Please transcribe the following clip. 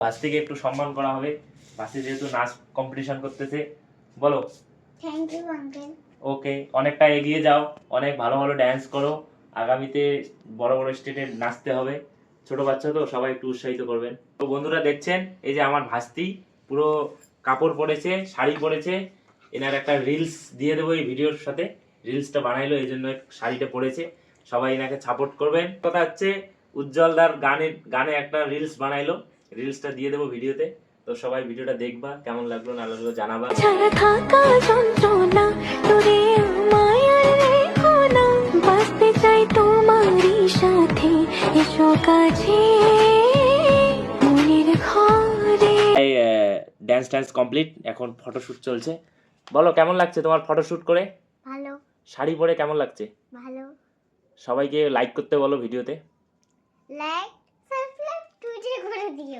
ভাস্তিকে একটু সম্মান করা হবে। ভাস্তি যেহেতু নাচ কম্পিটিশন করতেছে, বলো। Thank you uncle. ওকে, অনেকটা এগিয়ে যাও, অনেক ভালো ভালো ড্যান্স করো, আগামীতে বড় বড় স্টেজে নাচতে হবে। ছোট বাচ্চা তো, সবাই একটু উৎসাহিত করবেন। তো বন্ধুরা দেখছেন, এই যে আমার ভাস্তি পুরো কাপড় পরেছে, শাড়ি পরেছে। এনার একটা রিলস দিয়ে দেবো এই ভিডিওর সাথে। রিলসটা বানাইলো, এই জন্য শাড়িটা পরেছে। সবাই এনাকে সাপোর্ট করবেন। কথা হচ্ছে উজ্জ্বলদার গানে একটা রিলস বানাইলো, রিলসটা দিয়ে দেবো ভিডিওতে। তো সবাই ভিডিওটা দেখবা, কেমন লাগলো না লাগলো জানাবা। ছাড়া থাকা যন্ত্রণা তোরে আমায় আর রেখো না, বাঁচতে চাই তোমারই সাথে, এসো কাছে মনের ঘরে। ড্যান্স কমপ্লিট, এখন ফটোশুট চলছে। বলো কেমন লাগছে তোমার ফটোশুট করে? ভালো। শাড়ি পরে কেমন লাগছে? ভালো। সবাইকে লাইক করতে বলো ভিডিওতে। লাইক সাবস্ক্রাইব টুইটার করে দিও।